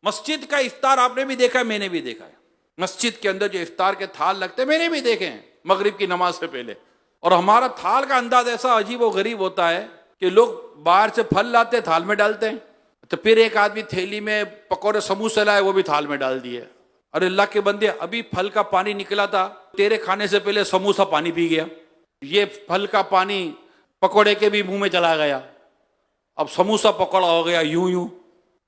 मस्जिद का इफ्तार आपने भी देखा है, मैंने भी देखा है। मस्जिद के अंदर जो इफ्तार के थाल लगते हैं मैंने भी देखे हैं मगरिब की नमाज से पहले। और हमारा थाल का अंदाज ऐसा अजीब व गरीब होता है कि लोग बाहर से फल लाते हैं, थाल में डालते हैं, तो फिर एक आदमी थैली में पकौड़े समोसे लाए, वो भी थाल में डाल दिए। अरे अल्लाह के बंदे, अभी फल का पानी निकला था, तेरे खाने से पहले समोसा पानी पी गया, ये फल का पानी पकौड़े के भी मुंह में चला गया, अब समोसा पकौड़ा हो गया यूं यूं।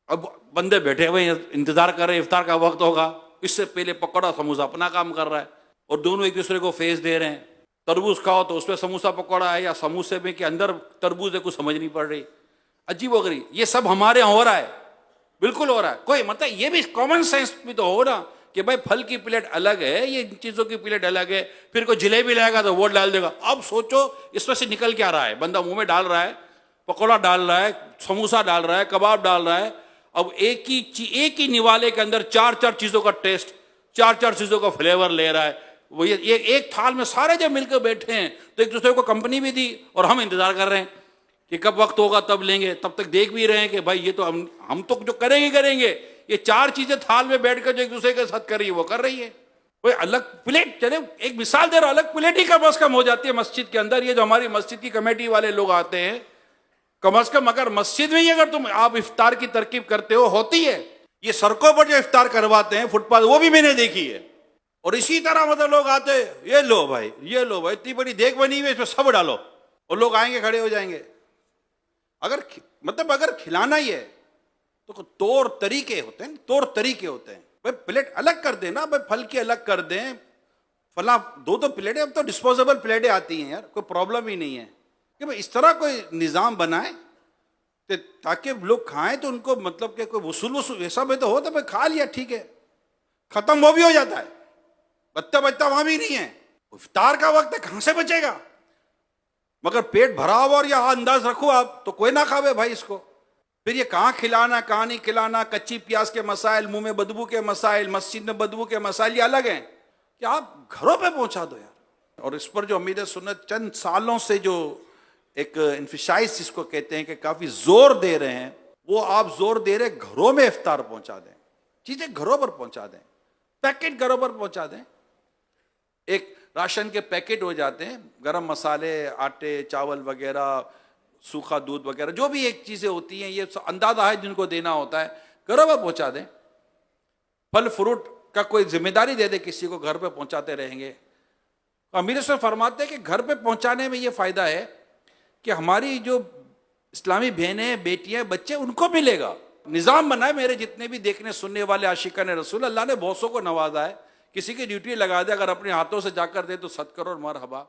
अब बंदे बैठे हुए इंतजार कर रहे, इफ्तार का वक्त होगा, इससे पहले पकौड़ा समोसा अपना काम कर रहा है और दोनों एक दूसरे को फेस दे रहे हैं। तरबूज खाओ तो उसमें समोसा पकौड़ा है या समोसे में के अंदर तरबूज है, कुछ समझ नहीं पड़ रही। अजीब हो गई। ये सब हमारे यहाँ हो रहा है, बिल्कुल हो रहा है। कोई मतलब ये भी कॉमन सेंस भी तो हो ना कि भाई फल की प्लेट अलग है, ये चीजों की प्लेट अलग है। फिर कोई जलेबी लाएगा तो वो डाल देगा। अब सोचो इसमें से निकल क्या रहा है, बंदा मुंह में डाल रहा है, पकौड़ा डाल रहा है, समोसा डाल रहा है, कबाब डाल रहा है। अब एक ही निवाले के अंदर चार चार चीजों का टेस्ट, चार चार चीजों का फ्लेवर ले रहा है। वो ये एक थाल में सारे जब मिलकर बैठे हैं तो एक दूसरे को कंपनी भी दी और हम इंतजार कर रहे हैं कि कब वक्त होगा तब लेंगे। तब तक देख भी रहे हैं कि भाई ये तो हम तो जो करेंगे, ये चार चीजें थाल में बैठकर जो एक दूसरे के साथ कर रही है वो कर रही है। कोई अलग प्लेट, चले एक मिसाल दे रहा, अलग प्लेट ही कम अज कम हो जाती है मस्जिद के अंदर। ये जो हमारी मस्जिद की कमेटी वाले लोग आते हैं, कम अज कम अगर मस्जिद में ही अगर आप इफ्तार की तरकीब करते हो, होती है। ये सड़कों पर जो इफ्तार करवाते हैं फुटपाथ, वो भी मैंने देखी है। और इसी तरह मतलब लोग आते हैं, ये लो भाई, ये लो भाई, इतनी बड़ी देख बनी हुई है, इसमें सब डालो, और लोग आएंगे, खड़े हो जाएंगे। अगर खिलाना ही है तो तौर तरीके होते हैं, तौर तरीके होते हैं। भाई प्लेट अलग कर देना, भाई फल की अलग कर दें, फला दो प्लेटें, अब तो डिस्पोजेबल प्लेटें आती हैं यार, कोई प्रॉब्लम ही नहीं है। कि भाई इस तरह कोई निज़ाम बनाए ताकि लोग खाएं तो उनको मतलब कि कोई वसूल ऐसा भी तो हो तो भाई खा लिया, ठीक है, खत्म, वो भी हो जाता है। बच्चा वहां भी नहीं है, इफ्तार का वक्त है, कहां से बचेगा। मगर पेट भरा हुआ और यह अंदाज रखो आप तो कोई ना खावे भाई इसको। फिर ये कहाँ खिलाना कहाँ नहीं खिलाना, कच्ची प्याज के मसाइल, मुंह में बदबू के मसाइल, मस्जिद में बदबू के मसाइल, ये अलग हैं कि आप घरों पे पहुंचा दो यार। और इस पर जो अमीर सुन्नत चंद सालों से जो एक इन्फिशाइज जिसको कहते हैं कि काफी जोर दे रहे हैं, वो आप जोर दे रहे घरों में इफ्तार पहुंचा दें, चीजें घरों पर पहुंचा दें, पैकेट घरों पर पहुंचा दें। एक राशन के पैकेट हो जाते हैं, गरम मसाले, आटे, चावल वगैरह, सूखा दूध वगैरह, जो भी एक चीजें होती हैं, ये अंदाजा है जिनको देना होता है, घरों पर पहुंचा दें। फल फ्रूट का कोई जिम्मेदारी दे दे किसी को, घर पे पहुंचाते रहेंगे। अमीर से फरमाते हैं कि घर पे पहुंचाने में ये फायदा है कि हमारी जो इस्लामी बहनें, बेटियां, बच्चे, उनको मिलेगा। निज़ाम बनाए, मेरे जितने भी देखने सुनने वाले आशिकाने रसूल, अल्लाह ने बहुतों को नवाजा है, किसी की ड्यूटी लगा दे, अगर अपने हाथों से जाकर दे तो सद करो और मरहबा।